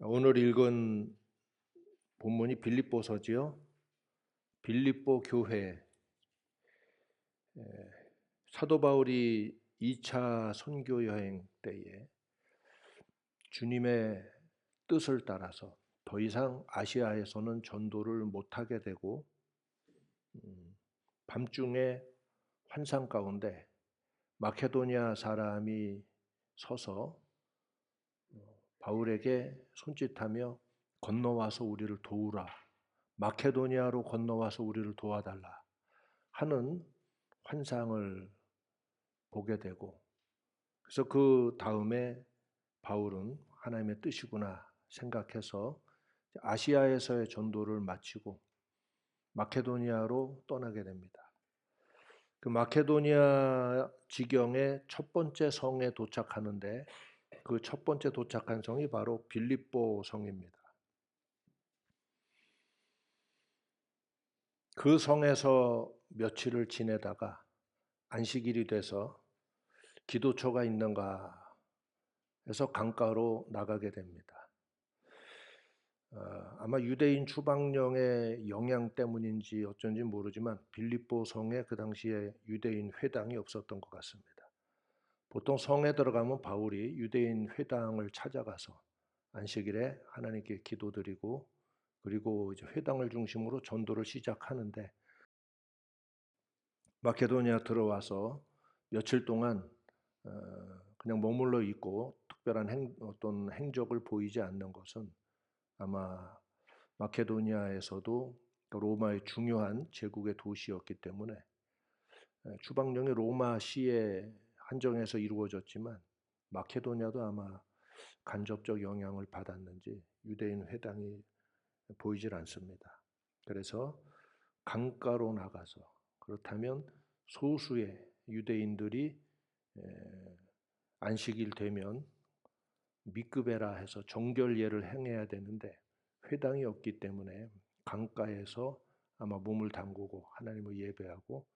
오늘 읽은 본문이 빌립보서지요. 빌립보 교회. 사도 바울이 2차 선교 여행 때에 주님의 뜻을 따라서 더 이상 아시아에서는 전도를 못하게 되고 밤중에 환상 가운데 마케도니아 사람이 서서 바울에게 손짓하며 건너와서 우리를 도우라. 마케도니아로 건너와서 우리를 도와달라 하는 환상을 보게 되고, 그래서 그 다음에 바울은 하나님의 뜻이구나 생각해서 아시아에서의 전도를 마치고 마케도니아로 떠나게 됩니다. 그 마케도니아 지경의 첫 번째 성에 도착하는데 그 첫 번째 도착한 성이 바로 빌립보 성입니다. 그 성에서 며칠을 지내다가 안식일이 돼서 기도처가 있는가 해서 강가로 나가게 됩니다. 아마 유대인 추방령의 영향 때문인지 어쩐지 모르지만 빌립보 성에 그 당시에 유대인 회당이 없었던 것 같습니다. 보통 성에 들어가면 바울이 유대인 회당을 찾아가서 안식일에 하나님께 기도드리고 그리고 이제 회당을 중심으로 전도를 시작하는데, 마케도니아 들어와서 며칠 동안 그냥 머물러 있고 특별한 어떤 행적을 보이지 않는 것은 아마 마케도니아에서도 로마의 중요한 제국의 도시였기 때문에 추방령이 로마시에 한정해서 이루어졌지만 마케도니아도 아마 간접적 영향을 받았는지 유대인 회당이 보이질 않습니다. 그래서 강가로 나가서, 그렇다면 소수의 유대인들이 안식일 되면 미끄베라 해서 정결예를 행해야 되는데 회당이 없기 때문에 강가에서 아마 몸을 담그고 하나님을 예배하고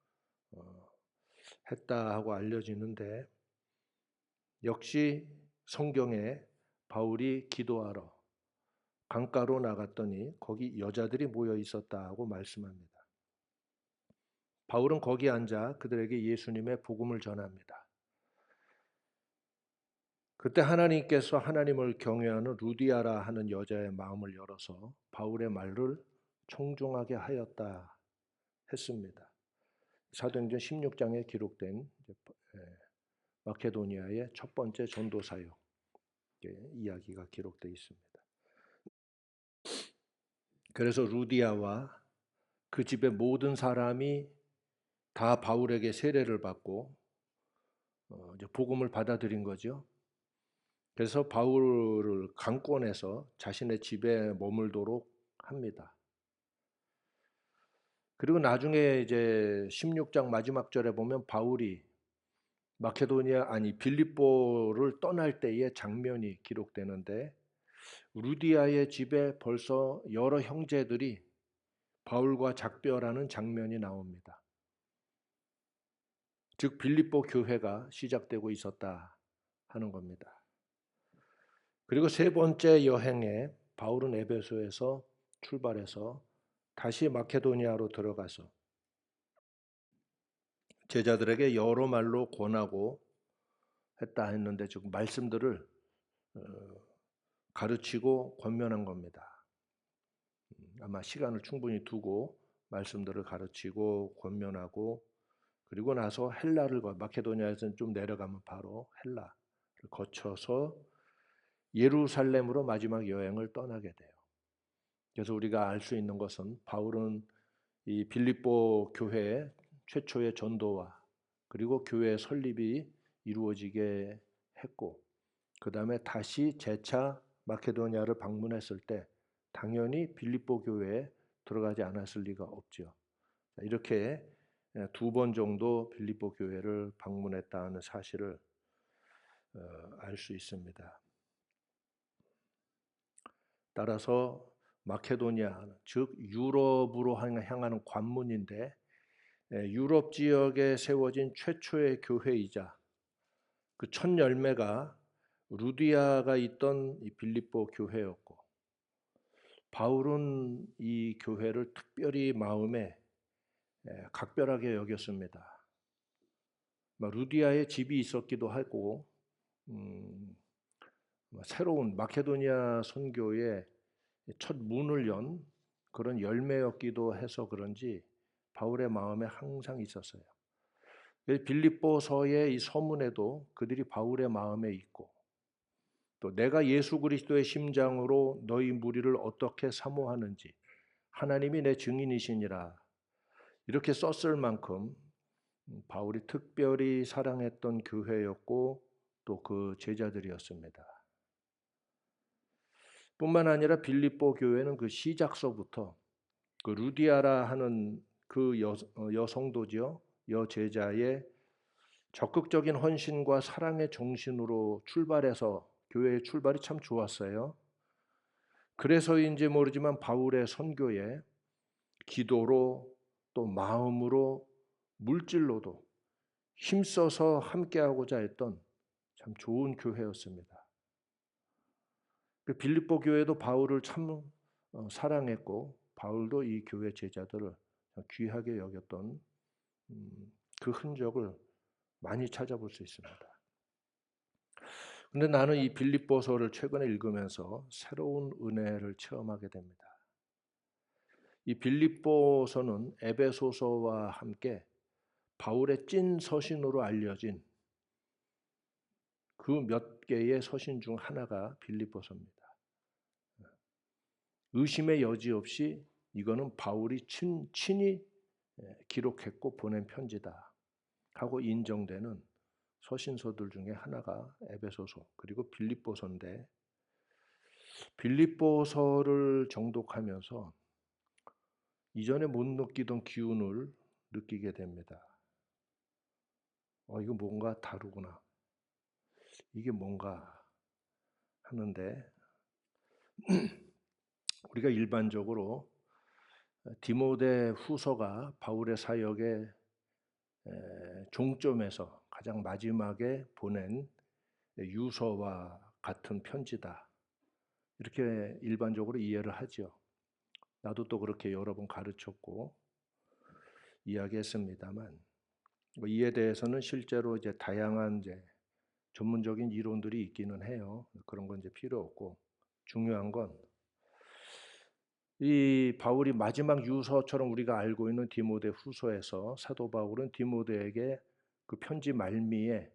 했다 하고 알려지는데, 역시 성경에 바울이 기도하러 강가로 나갔더니 거기 여자들이 모여 있었다고 말씀합니다. 바울은 거기 앉아 그들에게 예수님의 복음을 전합니다. 그때 하나님께서 하나님을 경외하는 루디아라 하는 여자의 마음을 열어서 바울의 말을 청중하게 하였다 했습니다. 사도행전 16장에 기록된 마케도니아의 첫 번째 전도 사역 이야기가 기록되어 있습니다. 그래서 루디아와 그 집의 모든 사람이 다 바울에게 세례를 받고 이제 복음을 받아들인 거죠. 그래서 바울을 강권해서 자신의 집에 머물도록 합니다. 그리고 나중에 이제 16장 마지막 절에 보면 바울이 빌립보를 떠날 때의 장면이 기록되는데, 루디아의 집에 벌써 여러 형제들이 바울과 작별하는 장면이 나옵니다. 즉 빌립보 교회가 시작되고 있었다 하는 겁니다. 그리고 세 번째 여행에 바울은 에베소에서 출발해서 다시 마케도니아로 들어가서 제자들에게 여러 말로 권하고 했다 했는데, 즉 말씀들을 가르치고 권면한 겁니다. 아마 시간을 충분히 두고 말씀들을 가르치고 권면하고, 그리고 나서 마케도니아에서는 좀 내려가면 바로 헬라를 거쳐서 예루살렘으로 마지막 여행을 떠나게 돼요. 그래서 우리가 알 수 있는 것은 바울은 이 빌립보 교회의 최초의 전도와 그리고 교회 설립이 이루어지게 했고, 그 다음에 다시 재차 마케도니아를 방문했을 때 당연히 빌립보 교회에 들어가지 않았을 리가 없죠. 이렇게 두 번 정도 빌립보 교회를 방문했다는 사실을 알 수 있습니다. 따라서 마케도니아, 즉 유럽으로 향하는 관문인데 유럽 지역에 세워진 최초의 교회이자 그 첫 열매가 루디아가 있던 이 빌립보 교회였고, 바울은 이 교회를 특별히 마음에 각별하게 여겼습니다. 루디아에 집이 있었기도 하고, 음, 새로운 마케도니아 선교의 첫 문을 연 그런 열매였기도 해서 그런지 바울의 마음에 항상 있었어요. 빌립보서의 이 서문에도 그들이 바울의 마음에 있고, 또 내가 예수 그리스도의 심장으로 너희 무리를 어떻게 사모하는지 하나님이 내 증인이시니라, 이렇게 썼을 만큼 바울이 특별히 사랑했던 교회였고 또 그 제자들이었습니다. 뿐만 아니라 빌립보 교회는 그 시작서부터 그 루디아라 하는 그 여성도죠, 여제자의 적극적인 헌신과 사랑의 정신으로 출발해서 교회의 출발이 참 좋았어요. 그래서인지 모르지만 바울의 선교에 기도로 또 마음으로 물질로도 힘써서 함께하고자 했던 참 좋은 교회였습니다. 그 빌립보 교회도 바울을 참 사랑했고, 바울도 이 교회 제자들을 귀하게 여겼던 그 흔적을 많이 찾아볼 수 있습니다. 근데 나는 이 빌립보서를 최근에 읽으면서 새로운 은혜를 체험하게 됩니다. 이 빌립보서는 에베소서와 함께 바울의 찐 서신으로 알려진 그 몇 개의 서신 중 하나가 빌립보서입니다. 의심의 여지 없이 이거는 바울이 친히 기록했고 보낸 편지다 하고 인정되는 서신서들 중에 하나가 에베소서 그리고 빌립보서인데, 빌립보서를 정독하면서 이전에 못 느끼던 기운을 느끼게 됩니다. 이거 뭔가 다르구나. 이게 뭔가 하는데, 우리가 일반적으로 디모데 후서가 바울의 사역의 종점에서 가장 마지막에 보낸 유서와 같은 편지다, 이렇게 일반적으로 이해를 하죠. 나도 또 그렇게 여러 번 가르쳤고 이야기했습니다만, 이에 대해서는 실제로 이제 다양한 전문적인 이론들이 있기는 해요. 그런 건 이제 필요 없고, 중요한 건 이 바울이 마지막 유서처럼 우리가 알고 있는 디모데 후서에서 사도 바울은 디모데에게 그 편지 말미에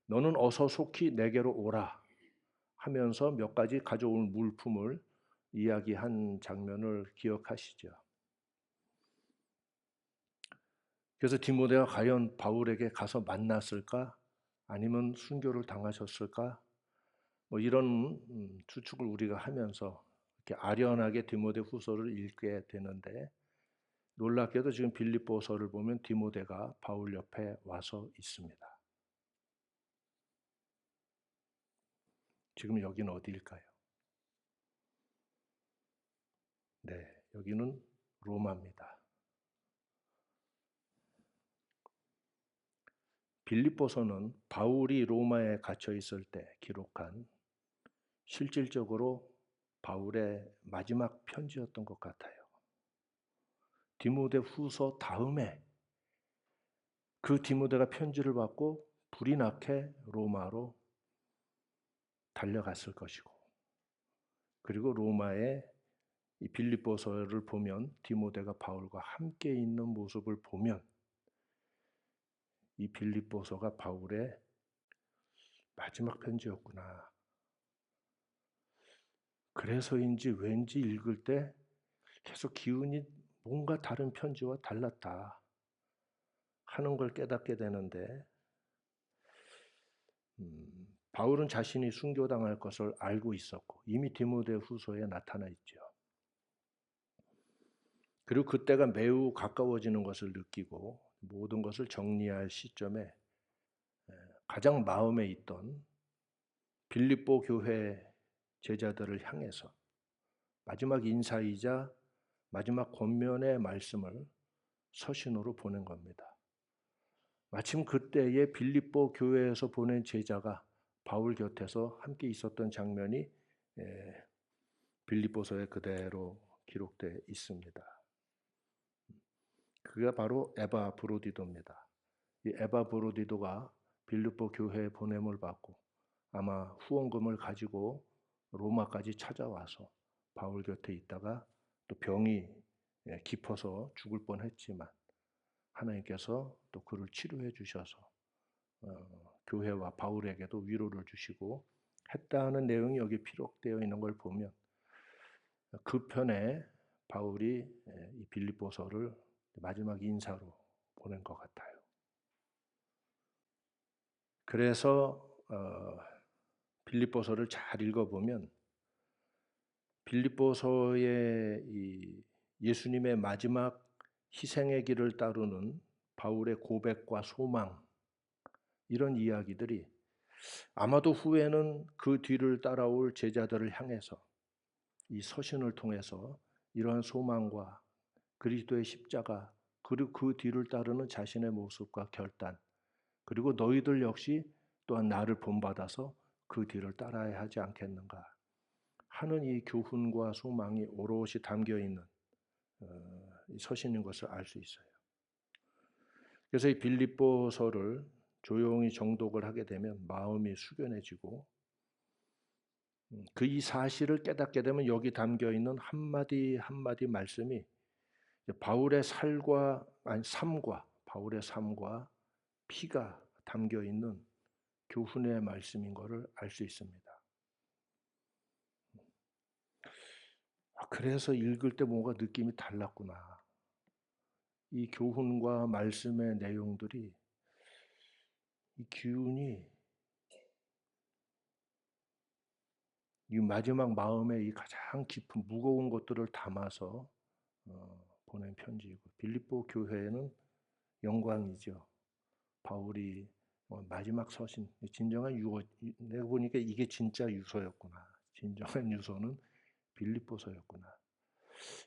너는 어서 속히 내게로 오라 하면서 몇 가지 가져올 물품을 이야기한 장면을 기억하시죠. 그래서 디모데가 과연 바울에게 가서 만났을까? 아니면 순교를 당하셨을까? 이런 추측을 우리가 하면서 이렇게 아련하게 디모데 후서를 읽게 되는데, 놀랍게도 지금 빌립보서를 보면 디모데가 바울 옆에 와서 있습니다. 지금 여기는 어디일까요? 네, 여기는 로마입니다. 빌립보서는 바울이 로마에 갇혀 있을 때 기록한 실질적으로 바울의 마지막 편지였던 것 같아요. 디모데 후서 다음에 그 디모데가 편지를 받고 불이 나게 로마로 달려갔을 것이고, 그리고 로마의 이 빌립보서를 보면 디모데가 바울과 함께 있는 모습을 보면 이 빌립보서가 바울의 마지막 편지였구나. 그래서인지 왠지 읽을 때 계속 기운이 뭔가 다른 편지와 달랐다 하는 걸 깨닫게 되는데, 바울은 자신이 순교당할 것을 알고 있었고 이미 디모데 후서에 나타나 있죠. 그리고 그때가 매우 가까워지는 것을 느끼고 모든 것을 정리할 시점에 가장 마음에 있던 빌립보 교회 제자들을 향해서 마지막 인사이자 마지막 권면의 말씀을 서신으로 보낸 겁니다. 마침 그때에 빌립보 교회에서 보낸 제자가 바울 곁에서 함께 있었던 장면이 빌립보서에 그대로 기록되어 있습니다. 그가 바로 에바브로디도입니다. 이 에바브로디도가 빌립보 교회에 보냄을 받고 아마 후원금을 가지고 로마까지 찾아와서 바울 곁에 있다가 또 병이 깊어서 죽을 뻔했지만 하나님께서 또 그를 치료해 주셔서 교회와 바울에게도 위로를 주시고 했다는 내용이 여기 기록되어 있는 걸 보면 그 편에 바울이 이 빌립보서를 마지막 인사로 보낸 것 같아요. 그래서 빌립보서를 잘 읽어보면 빌립보서의 이 예수님의 마지막 희생의 길을 따르는 바울의 고백과 소망 이런 이야기들이 아마도 후에는 그 뒤를 따라올 제자들을 향해서 이 서신을 통해서 이러한 소망과 그리스도의 십자가 그리고 그 뒤를 따르는 자신의 모습과 결단 그리고 너희들 역시 또한 나를 본받아서 그 뒤를 따라야 하지 않겠는가 하는 이 교훈과 소망이 오롯이 담겨있는 서신인 것을 알 수 있어요. 그래서 이 빌립보서를 조용히 정독을 하게 되면 마음이 숙연해지고 그 이 사실을 깨닫게 되면 여기 담겨있는 한마디 한마디 말씀이 바울의 삶과 바울의 삶과 피가 담겨있는 교훈의 말씀인 것을 알 수 있습니다. 그래서 읽을 때 뭔가 느낌이 달랐구나. 이 교훈과 말씀의 내용들이 이 기운이 이 마지막 마음에 이 가장 깊은 무거운 것들을 담아서 보낸 편지이고 빌립보 교회에는 영광이죠. 바울이 마지막 서신 진정한 유어 내가 보니까 이게 진짜 유서였구나. 진정한 유서는 빌립보서였구나.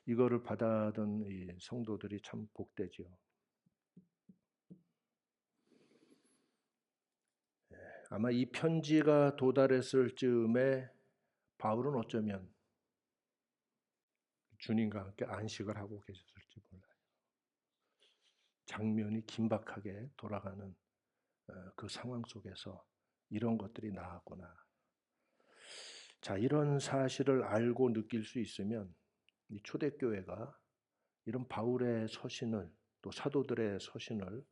이거를 받아든 이 성도들이 참 복되지요. 아마 이 편지가 도달했을 즈음에 바울은 어쩌면 주님과 함께 안식을 하고 계셨을지 몰라요. 장면이 긴박하게 돌아가는 그 상황 속에서 이런 것들이 나왔구나. 자, 이런 사실을 알고 느낄 수 있으면 이 초대교회가 이런 바울의 서신을 또 사도들의 서신을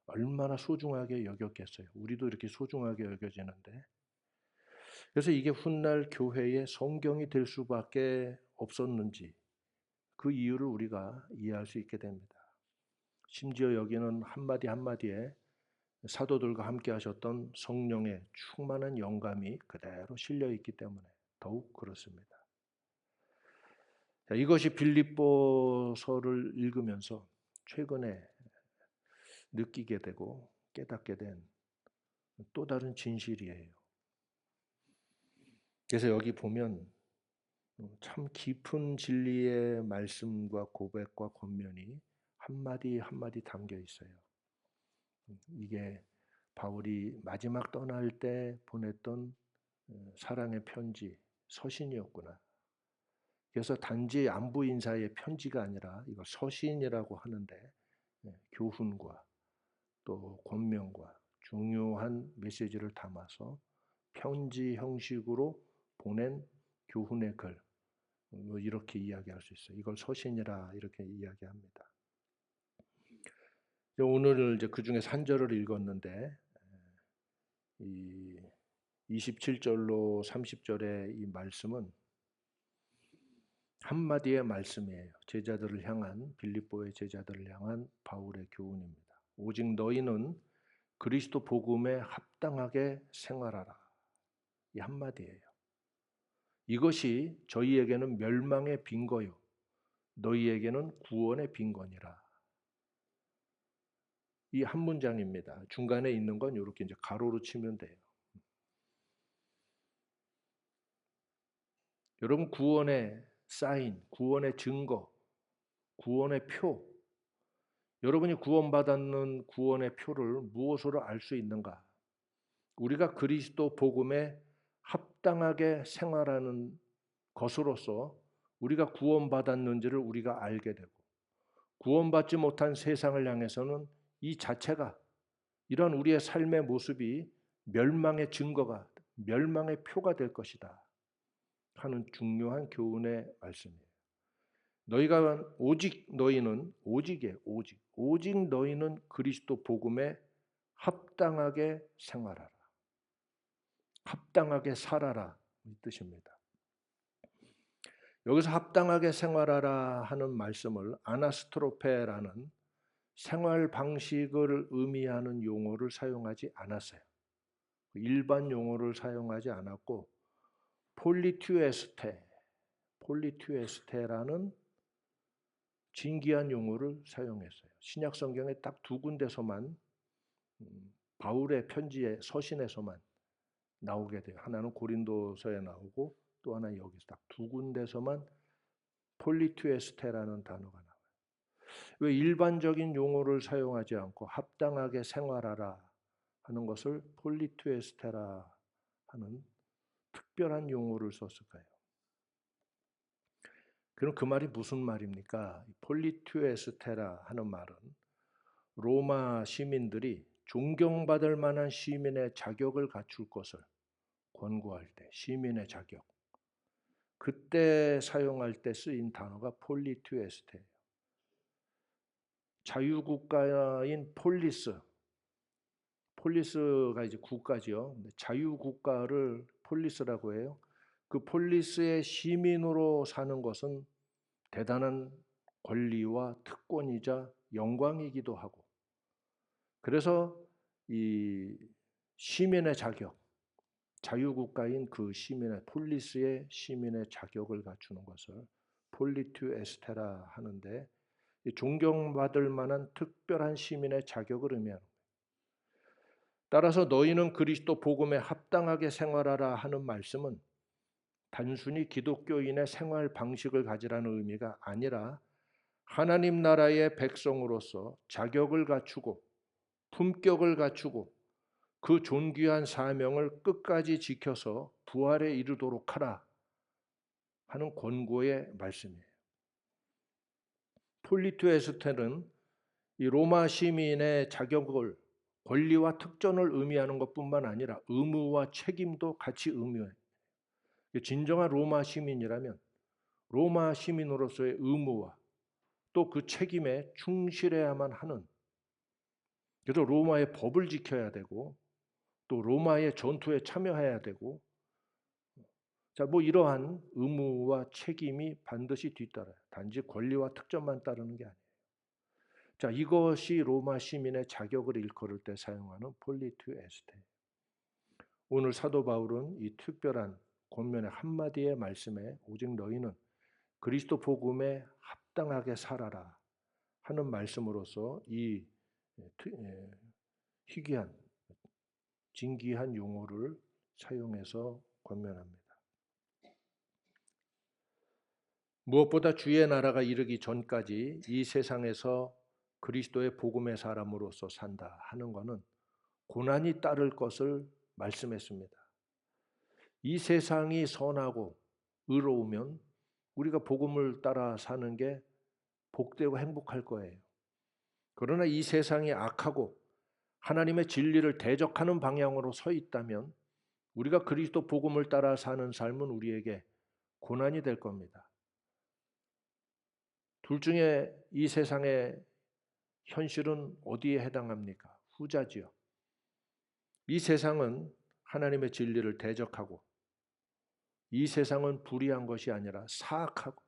얼마나 소중하게 여겼겠어요. 우리도 이렇게 소중하게 여겨지는데 그래서 이게 훗날 교회의 성경이 될 수밖에 없었는지 그 이유를 우리가 이해할 수 있게 됩니다. 심지어 여기는 한마디 한마디에 사도들과 함께 하셨던 성령의 충만한 영감이 그대로 실려 있기 때문에 더욱 그렇습니다. 자, 이것이 빌립보서를 읽으면서 최근에 느끼게 되고 깨닫게 된 또 다른 진실이에요. 그래서 여기 보면 참 깊은 진리의 말씀과 고백과 권면이 한마디 한마디 담겨 있어요. 이게 바울이 마지막 떠날 때 보냈던 사랑의 편지, 서신이었구나. 그래서 단지 안부 인사의 편지가 아니라 이걸 서신이라고 하는데 교훈과 또 권면과 중요한 메시지를 담아서 편지 형식으로 보낸 교훈의 글 이렇게 이야기할 수 있어요. 이걸 서신이라 이렇게 이야기합니다. 오늘 이제 그 중에 3절을 읽었는데 이 27절로 30절의 이 말씀은 한마디의 말씀이에요. 제자들을 향한 빌립보의 제자들을 향한 바울의 교훈입니다. 오직 너희는 그리스도 복음에 합당하게 생활하라. 이 한마디예요. 이것이 저희에게는 멸망의 빈거요 너희에게는 구원의 빈거니라. 이 한 문장입니다. 중간에 있는 건 이렇게 이제 가로로 치면 돼요. 여러분 구원의 사인, 구원의 증거, 구원의 표. 여러분이 구원받았는 구원의 표를 무엇으로 알 수 있는가? 우리가 그리스도 복음에 합당하게 생활하는 것으로서 우리가 구원받았는지를 우리가 알게 되고, 구원받지 못한 세상을 향해서는 이 자체가, 이런 우리의 삶의 모습이 멸망의 증거가, 멸망의 표가 될 것이다 하는 중요한 교훈의 말씀이에요. 너희가 오직 너희는, 오직 너희는 그리스도 복음에 합당하게 생활하라, 합당하게 살아라, 이 뜻입니다. 여기서 합당하게 생활하라 하는 말씀을 아나스트로페라는 생활 방식을 의미하는 용어를 사용하지 않았어요. 일반 용어를 사용하지 않았고 폴리튜에스테라는 진귀한 용어를 사용했어요. 신약 성경에 딱 두 군데서만, 바울의 편지의 서신에서만 나오게 돼요. 하나는 고린도서에 나오고 또 하나 여기서 딱 두 군데서만 폴리투에스테라는 단어가 나와요. 왜 일반적인 용어를 사용하지 않고 합당하게 생활하라 하는 것을 폴리투에스테라 하는 특별한 용어를 썼을까요? 그럼 그 말이 무슨 말입니까? 폴리투에스테라 하는 말은 로마 시민들이 존경받을 만한 시민의 자격을 갖출 것을 권고할 때, 시민의 자격, 그때 사용할 때 쓰인 단어가 폴리투에스테예요. 자유국가인 폴리스가 이제 국가지요. 자유국가를 폴리스라고 해요. 그 폴리스의 시민으로 사는 것은 대단한 권리와 특권이자 영광이기도 하고, 그래서 이 시민의 자격, 자유국가인 그 시민의, 폴리스의 시민의 자격을 갖추는 것을 폴리투에스테라 하는데, 존경받을 만한 특별한 시민의 자격을 의미하는 거예요. 따라서 너희는 그리스도 복음에 합당하게 생활하라 하는 말씀은 단순히 기독교인의 생활 방식을 가지라는 의미가 아니라 하나님 나라의 백성으로서 자격을 갖추고 품격을 갖추고 그 존귀한 사명을 끝까지 지켜서 부활에 이르도록 하라 하는 권고의 말씀이에요. 폴리투에스테는 이 로마 시민의 자격을, 권리와 특권을 의미하는 것뿐만 아니라 의무와 책임도 같이 의미해요. 진정한 로마 시민이라면 로마 시민으로서의 의무와 또 그 책임에 충실해야만 하는, 그래서 로마의 법을 지켜야 되고 또 로마의 전투에 참여해야 되고, 이러한 의무와 책임이 반드시 뒤따라요. 단지 권리와 특권만 따르는 게 아니에요. 이것이 로마 시민의 자격을 일컬을 때 사용하는 폴리투에스테. 오늘 사도 바울은 이 특별한 권면의 한마디의 말씀에 오직 너희는 그리스도 복음에 합당하게 살아라 하는 말씀으로서 이 희귀한, 진귀한 용어를 사용해서 권면합니다. 무엇보다 주의 나라가 이르기 전까지 이 세상에서 그리스도의 복음의 사람으로서 산다 하는 것은 고난이 따를 것을 말씀했습니다. 이 세상이 선하고 의로우면 우리가 복음을 따라 사는 게 복되고 행복할 거예요. 그러나 이 세상이 악하고 하나님의 진리를 대적하는 방향으로 서 있다면 우리가 그리스도 복음을 따라 사는 삶은 우리에게 고난이 될 겁니다. 둘 중에 이 세상의 현실은 어디에 해당합니까? 후자지요. 이 세상은 하나님의 진리를 대적하고, 이 세상은 불의한 것이 아니라 사악하고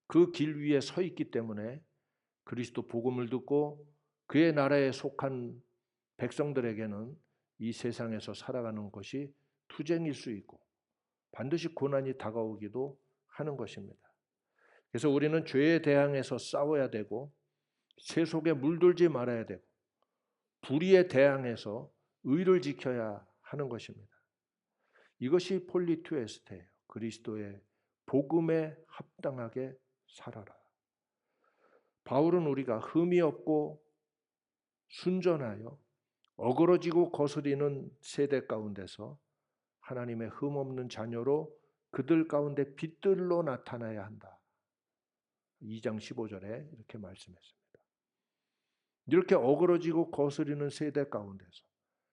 그 길 위에 서 있기 때문에 그리스도 복음을 듣고 그의 나라에 속한 백성들에게는 이 세상에서 살아가는 것이 투쟁일 수 있고 반드시 고난이 다가오기도 하는 것입니다. 그래서 우리는 죄에 대항해서 싸워야 되고 새 속에 물들지 말아야 되고 불의에 대항해서 의를 지켜야 하는 것입니다. 이것이 폴리투에스테예요. 그리스도의 복음에 합당하게 살아라. 바울은 우리가 흠이 없고 순전하여 어그러지고 거스리는 세대 가운데서 하나님의 흠없는 자녀로 그들 가운데 빛들로 나타나야 한다. 2장 15절에 이렇게 말씀했습니다. 이렇게 어그러지고 거스리는 세대 가운데서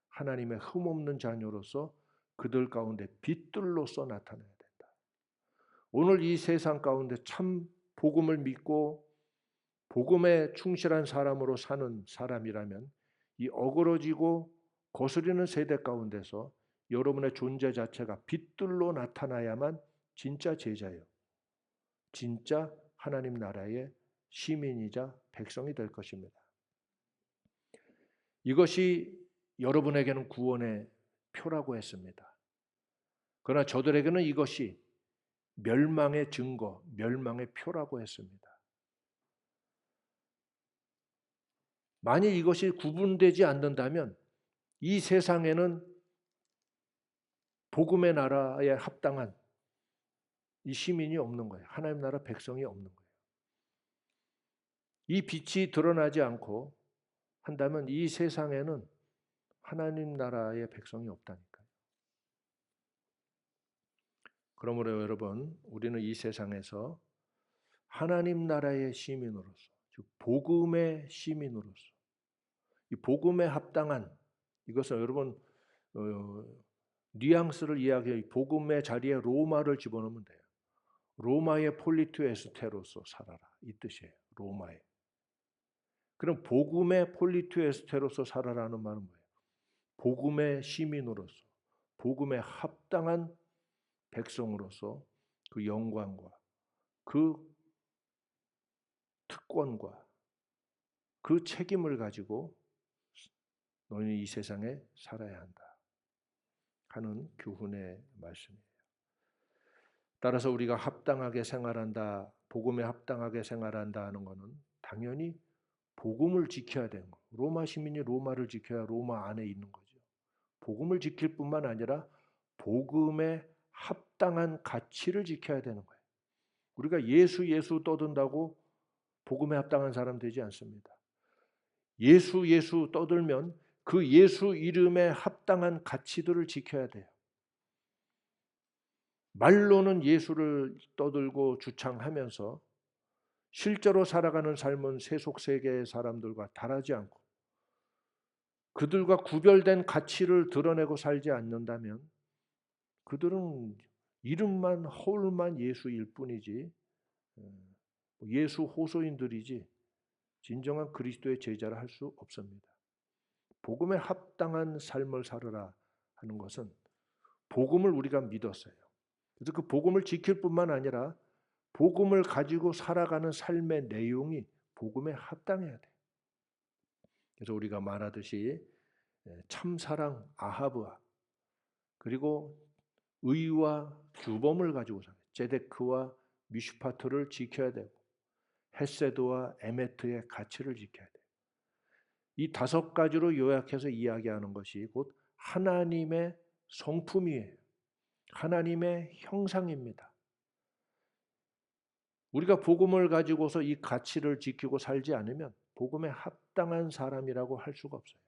하나님의 흠없는 자녀로서 그들 가운데 빛들로서 나타나야 된다. 오늘 이 세상 가운데 참 복음을 믿고 복음에 충실한 사람으로 사는 사람이라면 이 어그러지고 거스리는 세대 가운데서 여러분의 존재 자체가 빛들로 나타나야만 진짜 제자예요. 진짜 하나님 나라의 시민이자 백성이 될 것입니다. 이것이 여러분에게는 구원의 표라고 했습니다. 그러나 저들에게는 이것이 멸망의 증거, 멸망의 표라고 했습니다. 만일 이것이 구분되지 않는다면 이 세상에는 복음의 나라에 합당한 이 시민이 없는 거예요. 하나님 나라 백성이 없는 거예요. 이 빛이 드러나지 않고 한다면 이 세상에는 하나님 나라의 백성이 없다니까요. 그러므로 여러분, 우리는 이 세상에서 하나님 나라의 시민으로서, 즉 복음의 시민으로서, 이 복음에 합당한 이것은 여러분 뉘앙스를 이야기해 복음의 자리에 로마를 집어넣으면 돼요. 로마의 폴리투에스테로서 살아라 이 뜻이에요. 로마에. 그럼 복음의 폴리투에스테로서 살아라는 말은 뭐예요? 복음의 시민으로서, 복음에 합당한 백성으로서 그 영광과 그 특권과 그 책임을 가지고 너희는 이 세상에 살아야 한다 하는 교훈의 말씀이에요. 따라서 우리가 합당하게 생활한다, 복음에 합당하게 생활한다 하는 것은 당연히 복음을 지켜야 되는 거. 로마 시민이 로마를 지켜야 로마 안에 있는 거죠. 복음을 지킬 뿐만 아니라 복음에 합당한 가치를 지켜야 되는 거예요. 우리가 예수 떠든다고 복음에 합당한 사람 되지 않습니다. 예수 떠들면 그 예수 이름에 합당한 가치들을 지켜야 돼요. 말로는 예수를 떠들고 주창하면서 실제로 살아가는 삶은 세속 세계의 사람들과 다르지 않고 그들과 구별된 가치를 드러내고 살지 않는다면 그들은 이름만 허울만 예수일 뿐이지 예수 호소인들이지 진정한 그리스도의 제자라 할 수 없습니다. 복음에 합당한 삶을 살으라 하는 것은 복음을 우리가 믿었어요. 그래서 그 복음을 지킬 뿐만 아니라 복음을 가지고 살아가는 삶의 내용이 복음에 합당해야 돼. 그래서 우리가 말하듯이 참사랑 아하브와 그리고 의와 규범을 가지고 살아요. 제데크와 미슈파트를 지켜야 되고 헤세드와 에메트의 가치를 지켜야 돼요. 이 5가지로 요약해서 이야기하는 것이 곧 하나님의 성품이에요. 하나님의 형상입니다. 우리가 복음을 가지고서 이 가치를 지키고 살지 않으면 복음에 합당한 사람이라고 할 수가 없어요.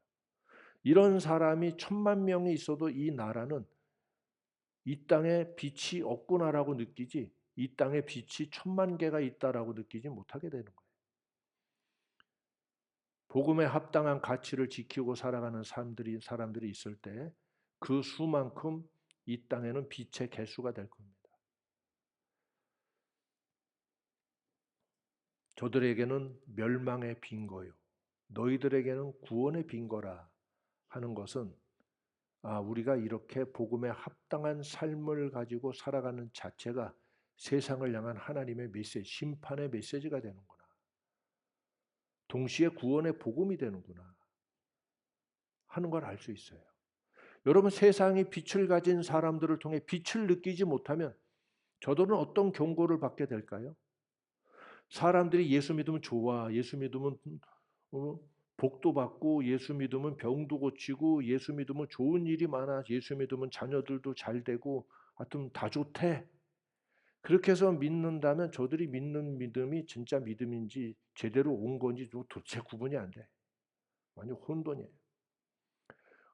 이런 사람이 1000만 명이 있어도 이 나라는 이 땅에 빛이 없구나라고 느끼지 이 땅에 빛이 1000만 개가 있다라고 느끼지 못하게 되는 거예요. 복음에 합당한 가치를 지키고 살아가는 사람들이 있을 때 그 수만큼 이 땅에는 빛의 개수가 될 겁니다. 저들에게는 멸망의 빈거요 너희들에게는 구원의 빈거라 하는 것은 우리가 이렇게 복음에 합당한 삶을 가지고 살아가는 자체가 세상을 향한 하나님의 메시지, 심판의 메시지가 되는구나. 동시에 구원의 복음이 되는구나 하는 걸 알 수 있어요. 여러분 세상이 빛을 가진 사람들을 통해 빛을 느끼지 못하면 저들은 어떤 경고를 받게 될까요? 사람들이 예수 믿으면 좋아, 예수 믿으면 복도 받고 예수 믿으면 병도 고치고 예수 믿으면 좋은 일이 많아, 예수 믿으면 자녀들도 잘 되고 하여튼 다 좋대. 그렇게 해서 믿는다면 저들이 믿는 믿음이 진짜 믿음인지 제대로 온 건지 도대체 구분이 안 돼. 완전 혼돈이에요.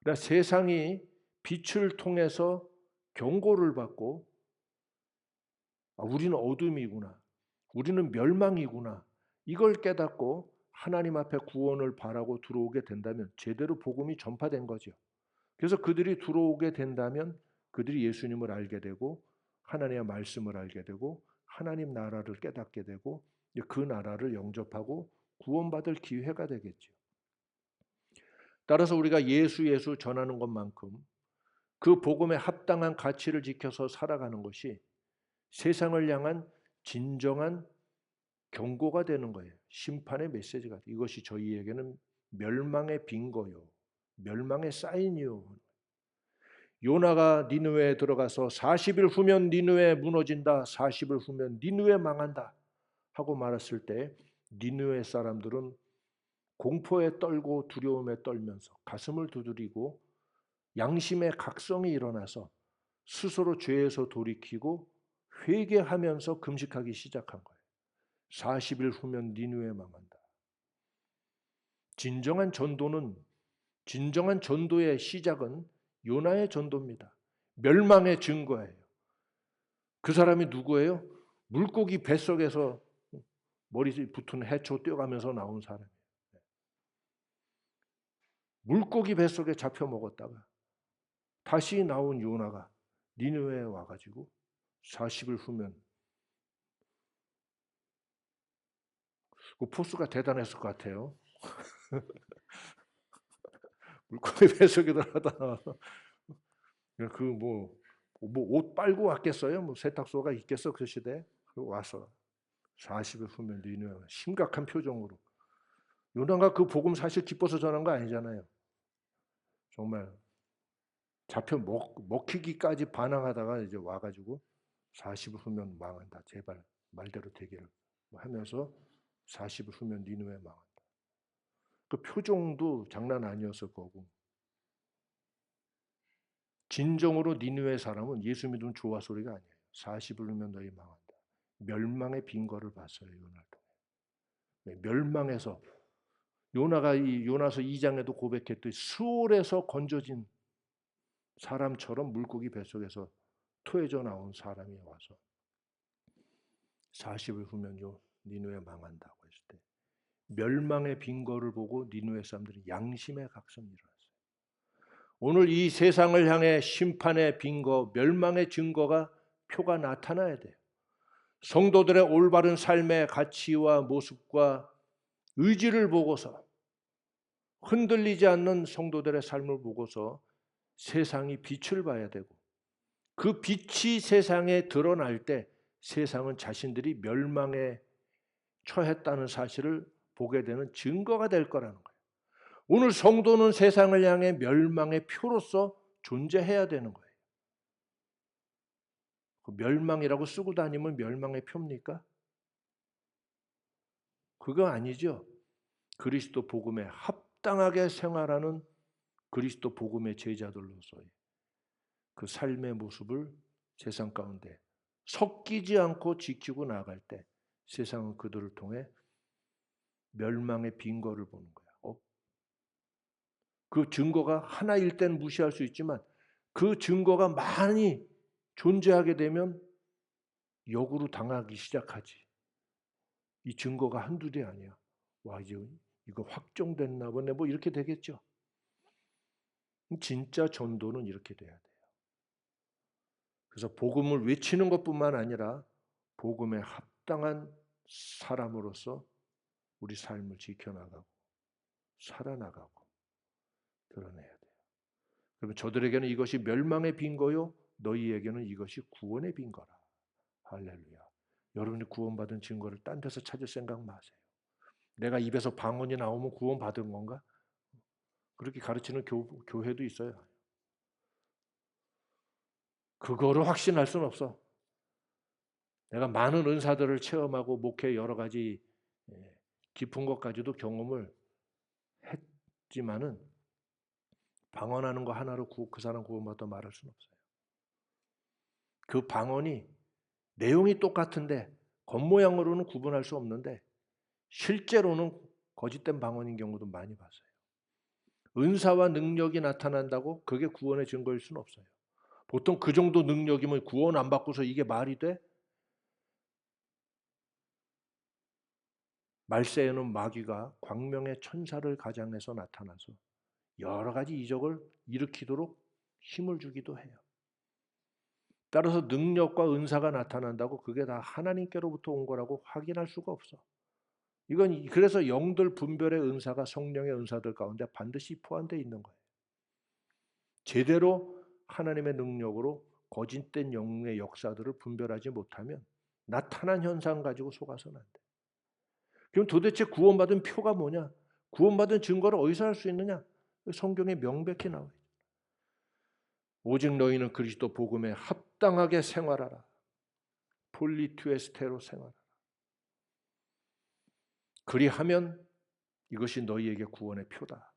그러나 세상이 빛을 통해서 경고를 받고 우리는 어둠이구나, 우리는 멸망이구나, 이걸 깨닫고 하나님 앞에 구원을 바라고 들어오게 된다면 제대로 복음이 전파된 거죠. 그래서 그들이 들어오게 된다면 그들이 예수님을 알게 되고 하나님의 말씀을 알게 되고 하나님 나라를 깨닫게 되고 그 나라를 영접하고 구원받을 기회가 되겠죠. 따라서 우리가 예수 전하는 것만큼 그 복음에 합당한 가치를 지켜서 살아가는 것이 세상을 향한 진정한 경고가 되는 거예요. 심판의 메시지가. 이것이 저희에게는 멸망의 빈거요, 멸망의 사인이요. 요나가 니느웨에 들어가서 40일 후면 니느웨 무너진다, 40일 후면 니느웨 망한다 하고 말했을 때 니느웨 사람들은 공포에 떨고 두려움에 떨면서 가슴을 두드리고 양심의 각성이 일어나서 스스로 죄에서 돌이키고 회개하면서 금식하기 시작한 거예요. 40일 후면 니느웨 망한다. 진정한 전도의 시작은 요나의 전도입니다. 멸망의 증거예요. 그 사람이 누구예요? 물고기 뱃속에서 머리 붙은 해초 뛰어가면서 나온 사람이에요. 물고기 뱃속에 잡혀 먹었다가 다시 나온 요나가 니느웨에 와가지고 40일 후면, 그 포스가 대단했을 것 같아요. 물고기 뱃속에 들어가다 옷 빨고 왔겠어요? 세탁소가 있겠어 그 시대에? 그리고 와서 40일 후면 니느웨, 심각한 표정으로. 요나가 그 복음 사실 기뻐서 전한 거 아니잖아요. 정말 잡혀 먹히기까지 반항하다가 이제 와가지고 40일 후면 망한다. 제발 말대로 되기를 하면서 40일 후면 니느웨 망한다. 그 표정도 장난 아니었을 거고. 진정으로 니느웨 사람은 예수 믿으면 좋아 소리가 아니에요. 40일 후면 너희 망한다. 멸망의 빈거를 봤어요. 요나를 통해. 멸망해서 요나가 이 요나서 2장에도 고백했듯이 수월에서 건져진 사람처럼 물고기 뱃속에서 토해져 나온 사람이 와서 40일 후면 니느웨 망한다고 했을 때 멸망의 빈거를 보고 니느웨 사람들이 양심의 각성이 일어났어요. 오늘 이 세상을 향해 심판의 빈거, 멸망의 증거가 표가 나타나야 돼요. 성도들의 올바른 삶의 가치와 모습과 의지를 보고서 흔들리지 않는 성도들의 삶을 보고서 세상이 빛을 봐야 되고 그 빛이 세상에 드러날 때 세상은 자신들이 멸망에 처했다는 사실을 보게 되는 증거가 될 거라는 거예요. 오늘 성도는 세상을 향해 멸망의 표로서 존재해야 되는 거예요. 그 멸망이라고 쓰고 다니면 멸망의 표입니까? 그거 아니죠. 그리스도 복음에 합당하게 생활하는 그리스도 복음의 제자들로서의 그 삶의 모습을 세상 가운데 섞이지 않고 지키고 나아갈 때 세상은 그들을 통해 멸망의 빈거를 보는 거야. 그 증거가 하나일 땐 무시할 수 있지만 그 증거가 많이 존재하게 되면 역으로 당하기 시작하지. 이 증거가 한둘이 아니야. 와, 이제 이거 확정됐나 보네. 이렇게 되겠죠. 진짜 전도는 이렇게 돼야 돼요. 그래서 복음을 외치는 것뿐만 아니라 복음에 합당한 사람으로서 우리 삶을 지켜나가고 살아나가고 드러내야 돼요. 그러면 저들에게는 이것이 멸망의 빈거요, 너희에게는 이것이 구원의 빈거라. 할렐루야. 여러분이 구원받은 증거를 딴 데서 찾을 생각 마세요. 내가 입에서 방언이 나오면 구원받은 건가? 그렇게 가르치는 교회도 있어요. 그거를 확신할 수는 없어. 내가 많은 은사들을 체험하고 목회 여러 가지 깊은 것까지도 경험을 했지만은 방언하는 거 하나로 그 사람 구원받다 말할 수는 없어요. 그 방언이 내용이 똑같은데 겉모양으로는 구분할 수 없는데 실제로는 거짓된 방언인 경우도 많이 봤어요. 은사와 능력이 나타난다고 그게 구원의 증거일 수는 없어요. 보통 그 정도 능력이면 구원 안 받고서 이게 말이 돼? 말세에는 마귀가 광명의 천사를 가장해서 나타나서 여러 가지 이적을 일으키도록 힘을 주기도 해요. 따라서 능력과 은사가 나타난다고 그게 다 하나님께로부터 온 거라고 확인할 수가 없어. 이건 그래서 영들 분별의 은사가 성령의 은사들 가운데 반드시 포함되어 있는 거예요. 제대로 하나님의 능력으로 거짓된 영의 역사들을 분별하지 못하면 나타난 현상 가지고 속아서는 안 돼. 그럼 도대체 구원받은 표가 뭐냐? 구원받은 증거를 어디서 할 수 있느냐? 성경에 명백히 나와요. 오직 너희는 그리스도 복음에 합당하게 생활하라. 폴리투에스테로 생활하라. 그리하면 이것이 너희에게 구원의 표다.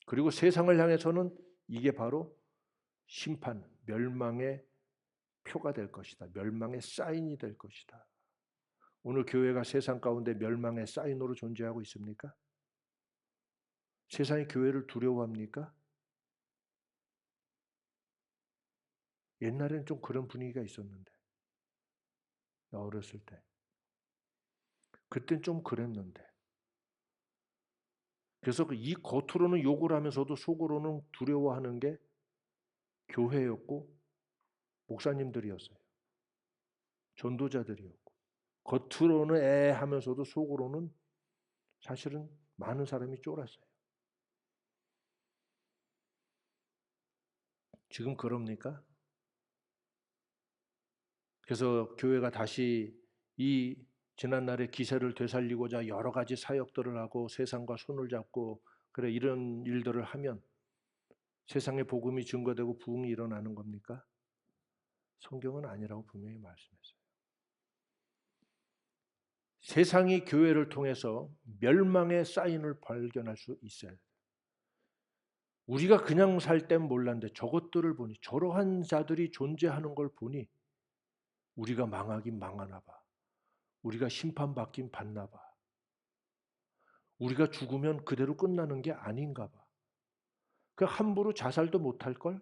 그리고 세상을 향해서는 이게 바로 심판, 멸망의 표가 될 것이다. 멸망의 사인이 될 것이다. 오늘 교회가 세상 가운데 멸망의 사인으로 존재하고 있습니까? 세상이 교회를 두려워합니까? 옛날에는 좀 그런 분위기가 있었는데, 나 어렸을 때. 그땐 좀 그랬는데. 그래서 이 겉으로는 욕을 하면서도 속으로는 두려워하는 게 교회였고 목사님들이었어요. 전도자들이었고. 겉으로는 애 하면서도 속으로는 사실은 많은 사람이 쫄았어요. 지금 그럽니까? 그래서 교회가 다시 이 지난날의 기세를 되살리고자 여러 가지 사역들을 하고 세상과 손을 잡고 그래 이런 일들을 하면 세상에 복음이 증거되고 부흥이 일어나는 겁니까? 성경은 아니라고 분명히 말씀했어요. 세상이 교회를 통해서 멸망의 사인을 발견할 수 있어요. 우리가 그냥 살 땐 몰랐는데 저것들을 보니 저러한 자들이 존재하는 걸 보니 우리가 망하긴 망하나 봐. 우리가 심판받긴 받나 봐. 우리가 죽으면 그대로 끝나는 게 아닌가 봐. 그 함부로 자살도 못할 걸?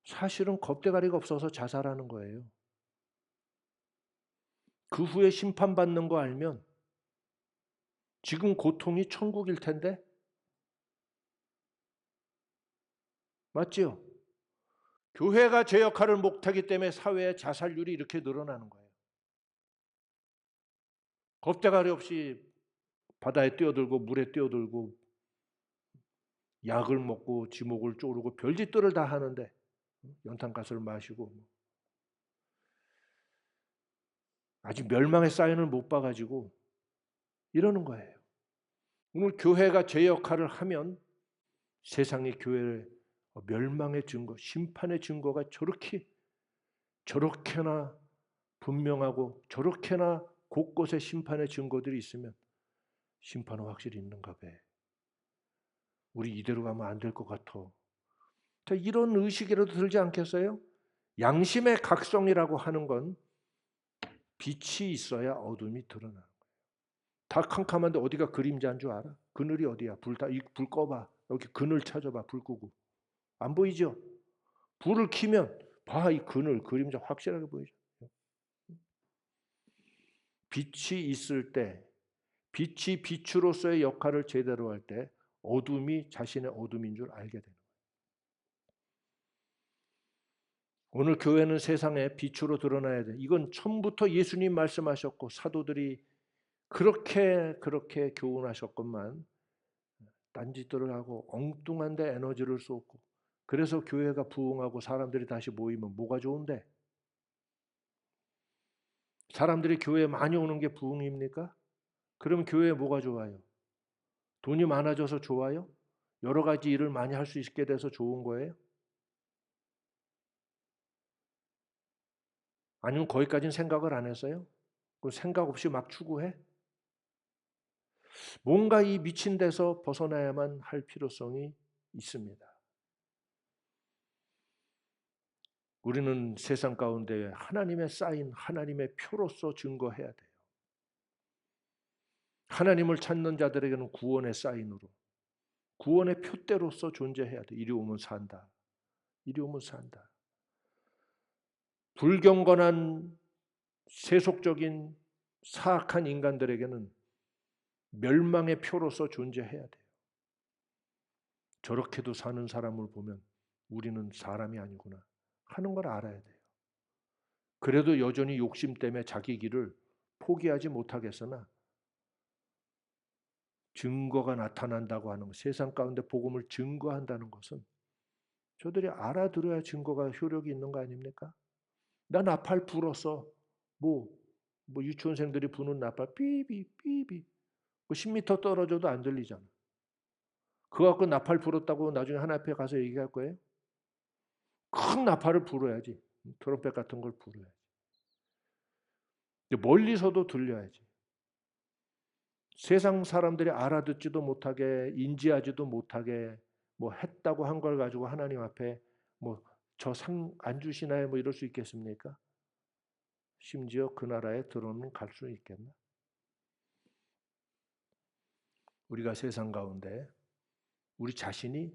사실은 겁대가리가 없어서 자살하는 거예요. 그 후에 심판받는 거 알면 지금 고통이 천국일 텐데 맞지요? 교회가 제 역할을 못하기 때문에 사회의 자살률이 이렇게 늘어나는 거예요. 겁대가리 없이 바다에 뛰어들고 물에 뛰어들고 약을 먹고 지목을 쪼르고 별짓들을 다 하는데 연탄가스를 마시고 아직 멸망의 사인을 못 봐가지고 이러는 거예요. 오늘 교회가 제 역할을 하면 세상의 교회의 멸망의 증거, 심판의 증거가 저렇게나 분명하고 저렇게나 곳곳에 심판의 증거들이 있으면 심판은 확실히 있는가 봐. 우리 이대로 가면 안 될 것 같아. 이런 의식이라도 들지 않겠어요? 양심의 각성이라고 하는 건 빛이 있어야 어둠이 드러나는 거예요. 다 캄캄한데 어디가 그림자인 줄 알아? 그늘이 어디야? 불 꺼봐. 여기 그늘 찾아봐. 불 끄고. 안 보이죠? 불을 켜면 봐, 이 그늘, 그림자 확실하게 보이죠. 빛이 있을 때, 빛이 빛으로서의 역할을 제대로 할 때 어둠이 자신의 어둠인 줄 알게 되는 거예요. 오늘 교회는 세상에 빛으로 드러나야 돼. 이건 처음부터 예수님 말씀하셨고 사도들이 그렇게 교훈하셨건만 딴짓들을 하고 엉뚱한데 에너지를 쏟고 그래서 교회가 부흥하고 사람들이 다시 모이면 뭐가 좋은데? 사람들이 교회에 많이 오는 게 부흥입니까? 그럼 교회에 뭐가 좋아요? 돈이 많아져서 좋아요? 여러 가지 일을 많이 할 수 있게 돼서 좋은 거예요? 아니면 거기까지는 생각을 안 했어요? 그 생각 없이 막 추구해? 뭔가 이 미친 데서 벗어나야만 할 필요성이 있습니다. 우리는 세상 가운데 하나님의 사인, 하나님의 표로서 증거해야 돼요. 하나님을 찾는 자들에게는 구원의 사인으로, 구원의 표대로서 존재해야 돼. 이리 오면 산다. 이리 오면 산다. 불경건한 세속적인 사악한 인간들에게는 멸망의 표로서 존재해야 돼요. 저렇게도 사는 사람을 보면 우리는 사람이 아니구나 하는 걸 알아야 돼요. 그래도 여전히 욕심 때문에 자기 길을 포기하지 못하겠으나 증거가 나타난다고 하는 것, 세상 가운데 복음을 증거한다는 것은 저들이 알아들어야 증거가 효력이 있는 거 아닙니까? 나 나팔 불었어. 뭐 유치원생들이 부는 나팔 삐비 삐비 10m 떨어져도 안 들리잖아. 그거 갖고 나팔 불었다고 나중에 하나님 앞에 가서 얘기할 거예요? 큰 나팔을 불어야지. 트럼펫 같은 걸 불어야지. 멀리서도 들려야지. 세상 사람들이 알아듣지도 못하게 인지하지도 못하게 뭐 했다고 한 걸 가지고 하나님 앞에 뭐 저 상 안 주시나요? 뭐 이럴 수 있겠습니까? 심지어 그 나라에 들어는 갈 수 있겠나? 우리가 세상 가운데 우리 자신이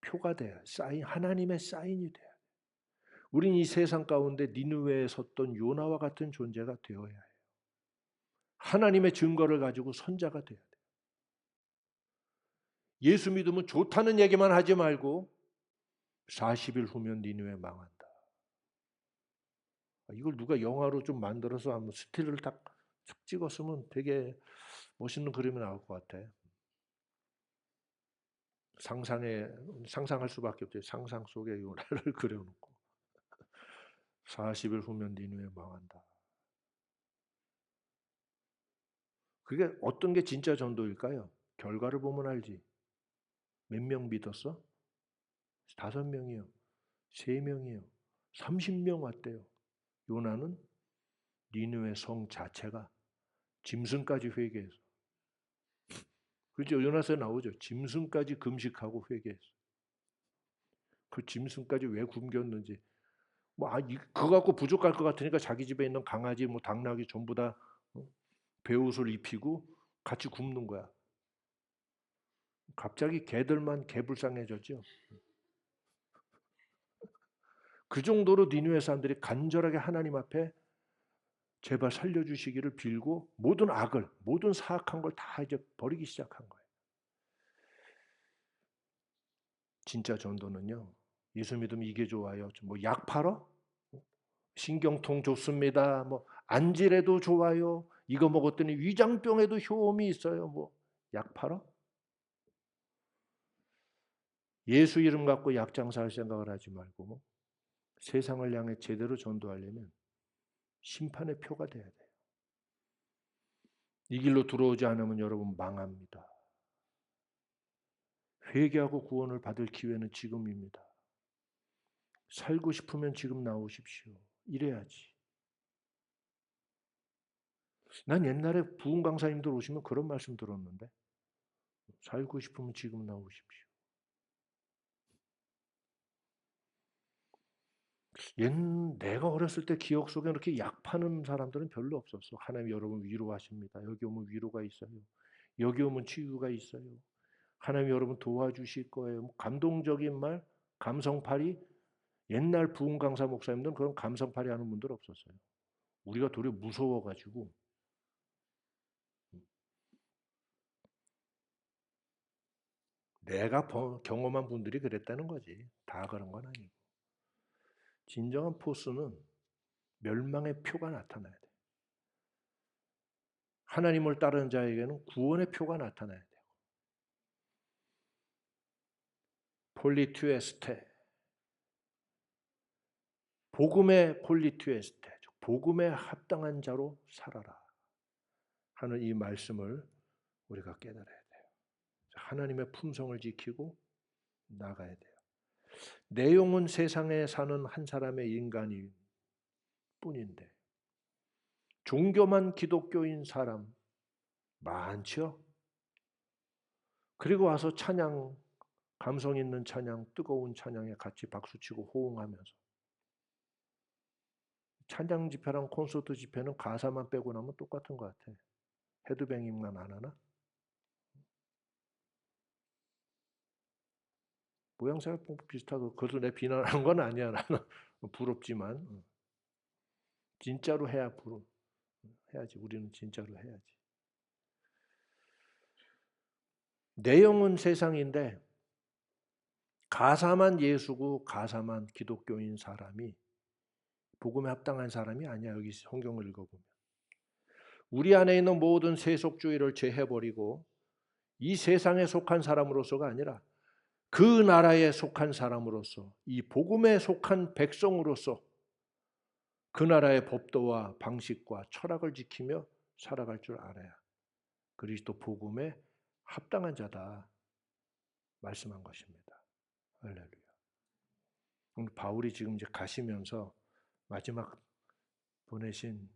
표가 돼야 사인 하나님의 사인이 돼야 돼. 우린 이 세상 가운데 니느웨에 섰던 요나와 같은 존재가 되어야 해요. 하나님의 증거를 가지고 선자가 돼야 돼. 예수 믿으면 좋다는 얘기만 하지 말고 40일 후면 니느웨 망한다. 이걸 누가 영화로 좀 만들어서 한번 스틸을 딱 찍었으면 되게 멋있는 그림이 나올 것 같아. 상상할 수밖에 없죠. 상상 속에 요나를 그려놓고 40일 후면 니느웨 망한다. 그게 어떤 게 진짜 전도일까요? 결과를 보면 알지. 몇 명 믿었어? 5명이요. 3명이요. 30명 왔대요. 요나는 니느웨 성 자체가 짐승까지 회개해서. 그렇죠. 요나서에 나오죠. 짐승까지 금식하고 회개했어. 그 짐승까지 왜 굶겼는지. 그거 갖고 부족할 것 같으니까 자기 집에 있는 강아지, 당나귀 전부 다 베옷을 입히고 같이 굶는 거야. 갑자기 개들만 개불쌍해졌죠. 그 정도로 니느웨 사람들이 간절하게 하나님 앞에 제발 살려주시기를 빌고 모든 악을, 모든 사악한 걸 다 이제 버리기 시작한 거예요. 진짜 전도는요. 예수 믿으면 이게 좋아요. 약 팔어? 신경통 좋습니다. 안질에도 좋아요. 이거 먹었더니 위장병에도 효험이 있어요. 약 팔어? 예수 이름 갖고 약 장사할 생각을 하지 말고 세상을 향해 제대로 전도하려면 심판의 표가 돼야 돼요. 이 길로 들어오지 않으면 여러분 망합니다. 회개하고 구원을 받을 기회는 지금입니다. 살고 싶으면 지금 나오십시오. 이래야지. 난 옛날에 부흥 강사님들 오시면 그런 말씀 들었는데 살고 싶으면 지금 나오십시오. 내가 어렸을 때 기억 속에 이렇게 약 파는 사람들은 별로 없었어. 하나님 여러분 위로하십니다. 여기 오면 위로가 있어요. 여기 오면 치유가 있어요. 하나님 여러분 도와주실 거예요. 감동적인 말, 감성팔이. 옛날 부흥 강사 목사님들은 그런 감성팔이 하는 분들 없었어요. 우리가 도리어 무서워가지고 내가 경험한 분들이 그랬다는 거지. 다 그런 건 아니고. 진정한 포스는 멸망의 표가 나타나야 돼. 하나님을 따르는 자에게는 구원의 표가 나타나야 돼요. 폴리투에스테. 복음의 폴리투에스테. 복음에 합당한 자로 살아라. 하는 이 말씀을 우리가 깨달아야 돼요. 하나님의 품성을 지키고 나가야 돼요. 내용은 세상에 사는 한 사람의 인간일 뿐인데 종교만 기독교인 사람 많죠? 그리고 와서 찬양, 감성 있는 찬양, 뜨거운 찬양에 같이 박수치고 호응하면서 찬양 집회랑 콘서트 집회는 가사만 빼고 나면 똑같은 것 같아. 헤드뱅잉만 안 하나? 모양새가 비슷하고 그것을 내 비난하는 건 아니야. 나는 부럽지만 진짜로 해야지. 우리는 진짜로 해야지. 내용은 세상인데 가사만 예수고 가사만 기독교인 사람이 복음에 합당한 사람이 아니야. 여기 성경을 읽어보면. 우리 안에 있는 모든 세속주의를 제해버리고 이 세상에 속한 사람으로서가 아니라 그 나라에 속한 사람으로서, 이 복음에 속한 백성으로서 그 나라의 법도와 방식과 철학을 지키며 살아갈 줄 알아야 그리스도 복음에 합당한 자다 말씀한 것입니다. 할렐루야. 오늘 바울이 지금 이제 가시면서 마지막 보내신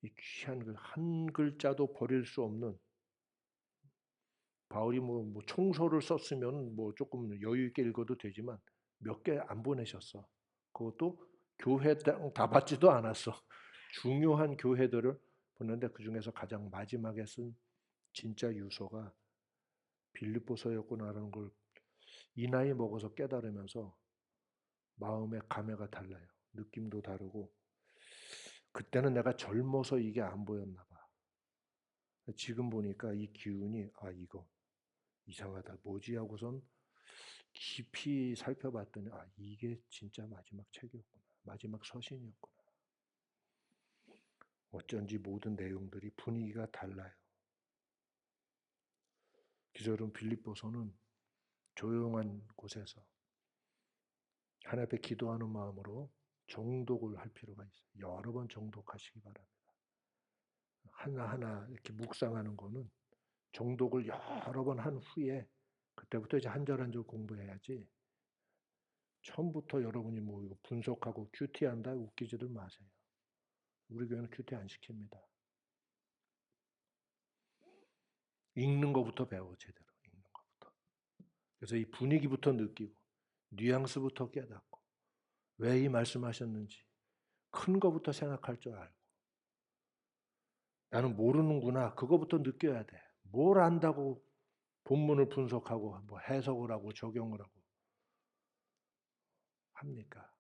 이 귀한 한 글자도 버릴 수 없는, 바울이 뭐 총소를 썼으면 뭐 조금 여유 있게 읽어도 되지만 몇 개 안 보내셨어. 그것도 교회 다 받지도 않았어. 중요한 교회들을 보는데 그 중에서 가장 마지막에 쓴 진짜 유서가 빌립보서였구나라는 걸 이 나이 먹어서 깨달으면서 마음의 감회가 달라요. 느낌도 다르고. 그때는 내가 젊어서 이게 안 보였나 봐. 지금 보니까 이 기운이 이거 이상하다. 뭐지 하고선 깊이 살펴봤더니 이게 진짜 마지막 책이었구나. 마지막 서신이었구나. 어쩐지 모든 내용들이 분위기가 달라요. 기저론 빌립보서는 조용한 곳에서 하나님 앞에 기도하는 마음으로 정독을 할 필요가 있어요. 여러 번 정독하시기 바랍니다. 하나하나 이렇게 묵상하는 거는 정독을 여러 번 한 후에 그때부터 이제 한 절 한 절 공부해야지. 처음부터 여러분이 뭐 이거 분석하고 큐티한다 웃기지들 마세요. 우리 교회는 큐티 안 시킵니다. 읽는 것부터 배워 제대로 읽는 것부터. 그래서 이 분위기부터 느끼고 뉘앙스부터 깨닫고 왜 이 말씀하셨는지 큰 거부터 생각할 줄 알고 나는 모르는구나 그거부터 느껴야 돼. 뭘 안다고 본문을 분석하고 뭐 해석을 하고 적용을 하고 합니까?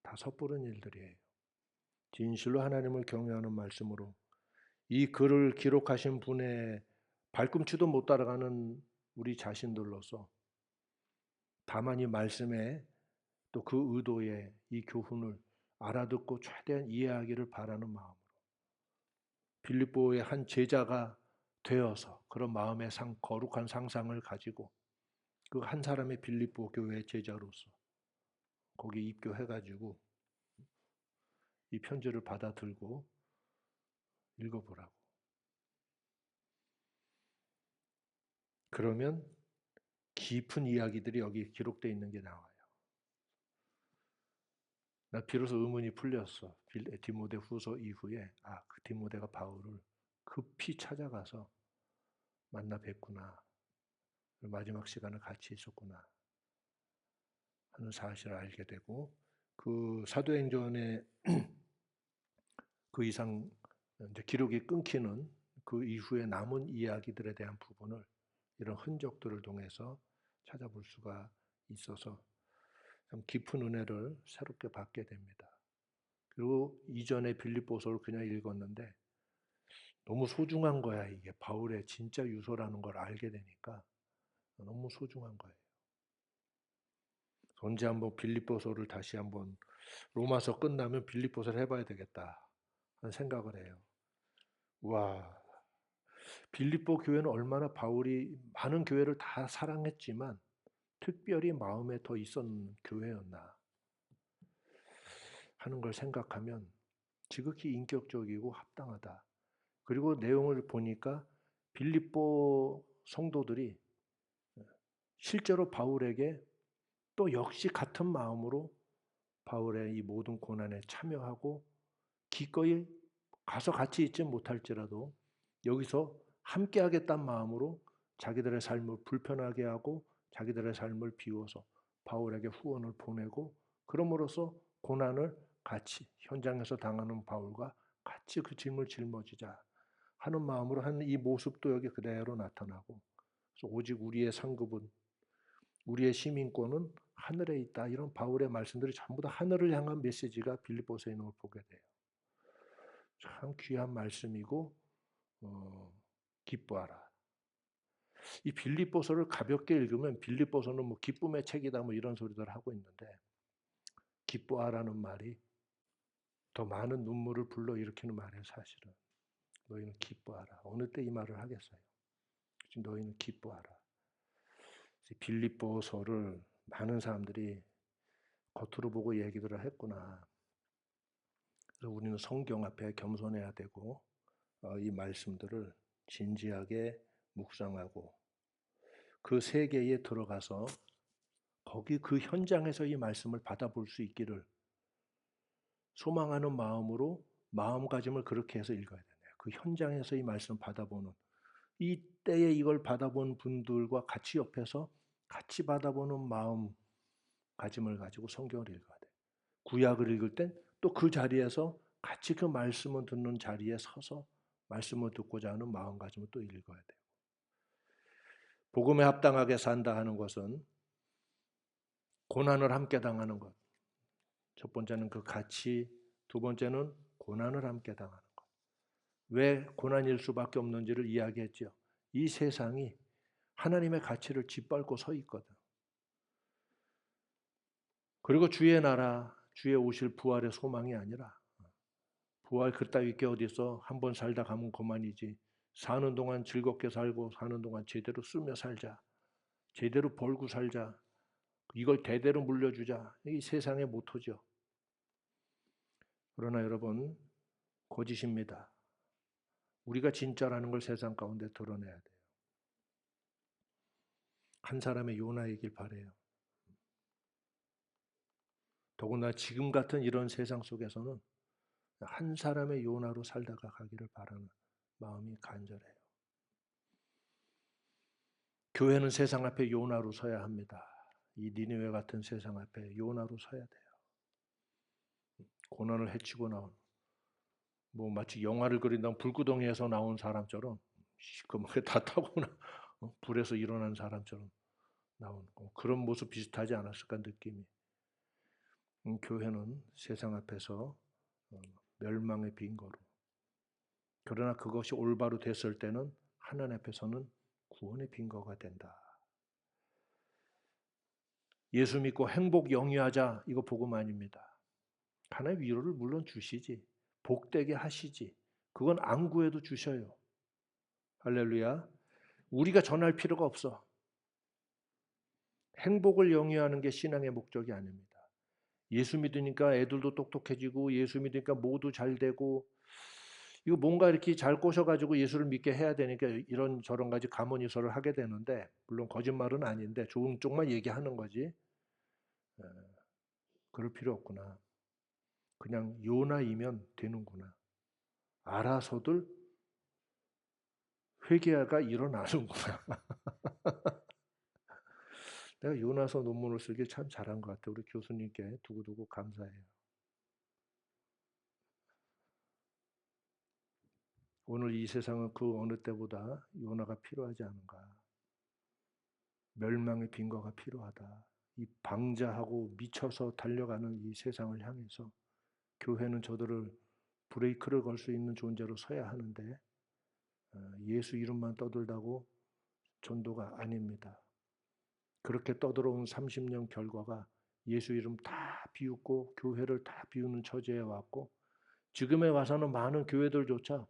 다 섣부른 일들이에요. 진실로 하나님을 경외하는 말씀으로 이 글을 기록하신 분의 발꿈치도 못 따라가는 우리 자신들로서 다만 이 말씀에 또 그 의도에 이 교훈을 알아듣고 최대한 이해하기를 바라는 마음으로 빌립보의 한 제자가 되어서 그런 마음의 거룩한 상상을 가지고 그 한 사람의 빌립보 교회 제자로서 거기 입교해가지고 이 편지를 받아들고 읽어보라고. 그러면 깊은 이야기들이 여기 기록되어 있는 게 나와요. 나 비로소 의문이 풀렸어. 디모데 후서 이후에 그 디모데가 바울을 급히 찾아가서 만나 뵙구나. 마지막 시간을 같이 있었구나 하는 사실을 알게 되고 그 사도행전의 그 이상 이제 기록이 끊기는 그 이후에 남은 이야기들에 대한 부분을 이런 흔적들을 통해서 찾아볼 수가 있어서 참 깊은 은혜를 새롭게 받게 됩니다. 그리고 이전에 빌립보서를 그냥 읽었는데 너무 소중한 거야. 이게 바울의 진짜 유서라는 걸 알게 되니까 너무 소중한 거예요. 언제 한번 빌립보서를 다시 한번 로마서 끝나면 빌립보서를 해봐야 되겠다 하는 생각을 해요. 와, 빌립보 교회는 얼마나 바울이 많은 교회를 다 사랑했지만 특별히 마음에 더 있었는 교회였나 하는 걸 생각하면 지극히 인격적이고 합당하다. 그리고 내용을 보니까 빌립보 성도들이 실제로 바울에게 또 역시 같은 마음으로 바울의 이 모든 고난에 참여하고 기꺼이 가서 같이 있지 못할지라도 여기서 함께 하겠다는 마음으로 자기들의 삶을 불편하게 하고 자기들의 삶을 비워서 바울에게 후원을 보내고 그럼으로써 고난을 같이 현장에서 당하는 바울과 같이 그 짐을 짊어지자 하는 마음으로 하는 이 모습도 여기 그대로 나타나고 그래서 오직 우리의 상급은 우리의 시민권은 하늘에 있다. 이런 바울의 말씀들이 전부 다 하늘을 향한 메시지가 빌립보서에 있는 걸 보게 돼요. 참 귀한 말씀이고 기뻐하라. 이 빌립보서를 가볍게 읽으면 빌립보서는 뭐 기쁨의 책이다 뭐 이런 소리들 하고 있는데 기뻐하라는 말이 더 많은 눈물을 불러일으키는 말이에요. 사실은 너희는 기뻐하라. 어느 때 이 말을 하겠어요? 너희는 기뻐하라. 빌립보서를 많은 사람들이 겉으로 보고 얘기들을 했구나. 그래서 우리는 성경 앞에 겸손해야 되고 이 말씀들을 진지하게 묵상하고 그 세계에 들어가서 거기 그 현장에서 이 말씀을 받아볼 수 있기를 소망하는 마음으로 마음가짐을 그렇게 해서 읽어야 되네요. 그 현장에서 이 말씀을 받아보는 이 때에 이걸 받아본 분들과 같이 옆에서 같이 받아보는 마음가짐을 가지고 성경을 읽어야 돼요. 구약을 읽을 땐 또 그 자리에서 같이 그 말씀을 듣는 자리에 서서 말씀을 듣고자 하는 마음가짐을 또 읽어야 돼요. 복음에 합당하게 산다 하는 것은 고난을 함께 당하는 것. 첫 번째는 그 가치, 두 번째는 고난을 함께 당하는 것. 왜 고난일 수밖에 없는지를 이야기했죠. 이 세상이 하나님의 가치를 짓밟고 서 있거든. 그리고 주의 나라, 주의 오실 부활의 소망이 아니라 부활 그따위 게 어디서 한번 살다 가면 그만이지. 사는 동안 즐겁게 살고 사는 동안 제대로 쓰며 살자. 제대로 벌고 살자. 이걸 대대로 물려주자. 이 세상의 모토죠. 그러나 여러분 거짓입니다. 우리가 진짜라는 걸 세상 가운데 드러내야 돼요. 한 사람의 요나이길 바라요. 더구나 지금 같은 이런 세상 속에서는 한 사람의 요나로 살다가 가기를 바라는 마음이 간절해요. 교회는 세상 앞에 요나로 서야 합니다. 이 니느웨 같은 세상 앞에 요나로 서야 돼요. 고난을 헤치고 나온 뭐 마치 영화를 그린다면 불구덩이에서 나온 사람처럼 시커멓게 다 타고나 불에서 일어난 사람처럼 나오는 그런 모습 비슷하지 않았을까 느낌이. 교회는 세상 앞에서 멸망의 빈거로 그러나 그것이 올바로 됐을 때는 하나님 앞에서는 구원의 빈거가 된다. 예수 믿고 행복 영위하자 이거 복음 아닙니다. 하나님 위로를 물론 주시지 복되게 하시지 그건 안 구해도 주셔요. 할렐루야. 우리가 전할 필요가 없어. 행복을 영위하는 게 신앙의 목적이 아닙니다. 예수 믿으니까 애들도 똑똑해지고 예수 믿으니까 모두 잘 되고 이거 뭔가 이렇게 잘 꼬셔가지고 예수를 믿게 해야 되니까 이런 저런 가지 가모니서를 하게 되는데 물론 거짓말은 아닌데 좋은 쪽만 얘기하는 거지. 그럴 필요 없구나. 그냥 요나이면 되는구나. 알아서들 회개가 일어나는구나. 내가 요나서 논문을 쓰길 참 잘한 것 같아요. 우리 교수님께 두고두고 감사해요. 오늘 이 세상은 그 어느 때보다 요나가 필요하지 않은가. 멸망의 빈거가 필요하다. 이 방자하고 미쳐서 달려가는 이 세상을 향해서 교회는 저들을 브레이크를 걸 수 있는 존재로 서야 하는데 예수 이름만 떠들다고 전도가 아닙니다. 그렇게 떠들어온 30년 결과가 예수 이름 다 비웃고 교회를 다 비우는 처지에 왔고 지금에 와서는 많은 교회들조차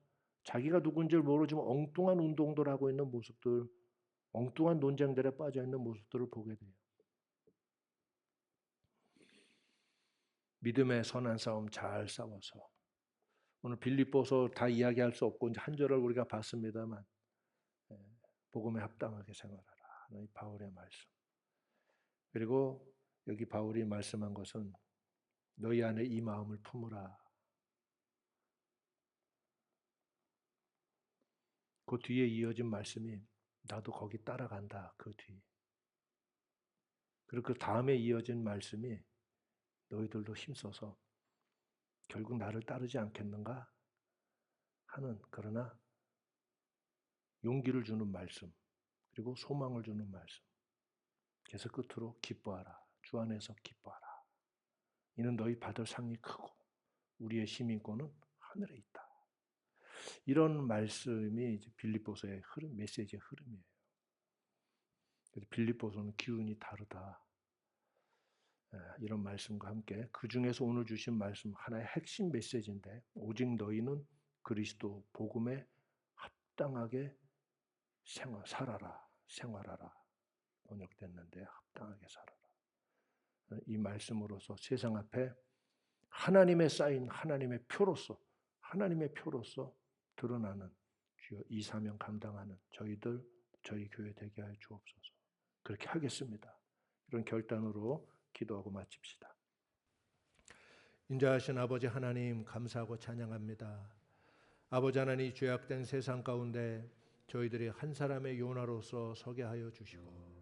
자기가 누군지를 모르지만 엉뚱한 운동들 하고 있는 모습들 엉뚱한 논쟁들에 빠져있는 모습들을 보게 돼요. 믿음의 선한 싸움 잘 싸워서 오늘 빌립보서 다 이야기할 수 없고 이제 한 절을 우리가 봤습니다만 복음에 합당하게 생활하라. 이 바울의 말씀. 그리고 여기 바울이 말씀한 것은 너희 안에 이 마음을 품으라. 그 뒤에 이어진 말씀이 나도 거기 따라간다. 그 뒤. 그리고 그 다음에 이어진 말씀이 너희들도 힘써서 결국 나를 따르지 않겠는가 하는 그러나 용기를 주는 말씀 그리고 소망을 주는 말씀. 그래서 끝으로 기뻐하라. 주 안에서 기뻐하라. 이는 너희 받을 상이 크고 우리의 시민권은 하늘에 있다. 이런 말씀이 이제 빌립보서의 흐름, 메시지의 흐름이에요. 그래서 빌립보서는 기운이 다르다. 이런 말씀과 함께 그 중에서 오늘 주신 말씀 하나의 핵심 메시지인데, 오직 너희는 그리스도 복음에 합당하게 생활하라. 번역됐는데 합당하게 살아라. 이 말씀으로서 세상 앞에 하나님의 쌓인 하나님의 표로서 드러나는 주여 이 사명 감당하는 저희 교회 되게 하여 주옵소서. 그렇게 하겠습니다. 이런 결단으로 기도하고 마칩시다. 인자하신 아버지 하나님, 감사하고 찬양합니다. 아버지 하나님, 죄악된 세상 가운데 저희들이 한 사람의 요나로서 서게 하여 주시고,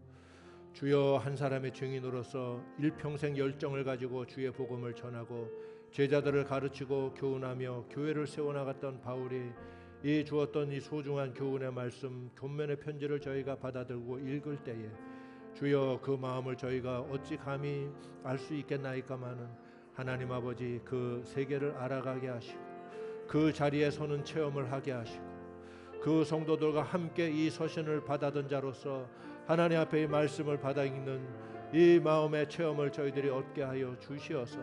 주여 한 사람의 증인으로서 일평생 열정을 가지고 주의 복음을 전하고 제자들을 가르치고 교훈하며 교회를 세워나갔던 바울이 이 주었던 이 소중한 교훈의 말씀, 교면의 편지를 저희가 받아들고 읽을 때에 주여 그 마음을 저희가 어찌 감히 알 수 있겠나이까마는 하나님 아버지, 그 세계를 알아가게 하시고 그 자리에 서는 체험을 하게 하시고 그 성도들과 함께 이 서신을 받아든 자로서 하나님 앞에 이 말씀을 받아 읽는 이 마음의 체험을 저희들이 얻게 하여 주시어서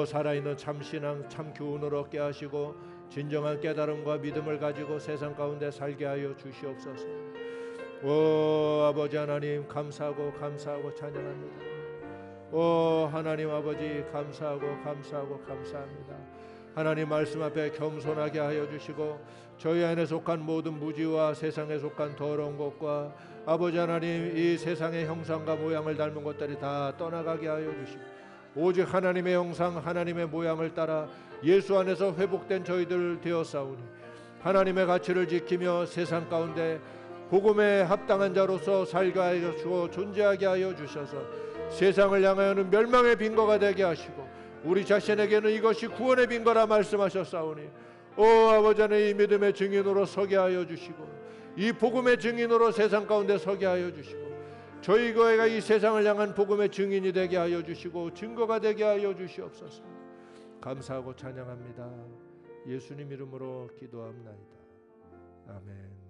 살아있는 참신앙, 참 교훈을 얻게 하시고 진정한 깨달음과 믿음을 가지고 세상 가운데 살게 하여 주시옵소서. 아버지 하나님, 감사하고 찬양합니다. 하나님 아버지, 감사합니다. 하나님 말씀 앞에 겸손하게 하여 주시고 저희 안에 속한 모든 무지와 세상에 속한 더러운 것과 아버지 하나님 이 세상의 형상과 모양을 닮은 것들이 다 떠나가게 하여 주시고 오직 하나님의 형상, 하나님의 모양을 따라 예수 안에서 회복된 저희들 되었사오니 하나님의 가치를 지키며 세상 가운데 복음에 합당한 자로서 살게 하여 주어 존재하게 하여 주셔서 세상을 향하여는 멸망의 빈거가 되게 하시고 우리 자신에게는 이것이 구원의 빈거라 말씀하셨사오니 아버지 하나님, 이 믿음의 증인으로 서게 하여 주시고 이 복음의 증인으로 세상 가운데 서게 하여 주시고 저희 교회가 이 세상을 향한 복음의 증인이 되게 하여 주시고 증거가 되게 하여 주시옵소서. 감사하고 찬양합니다. 예수님 이름으로 기도합나이다. 아멘.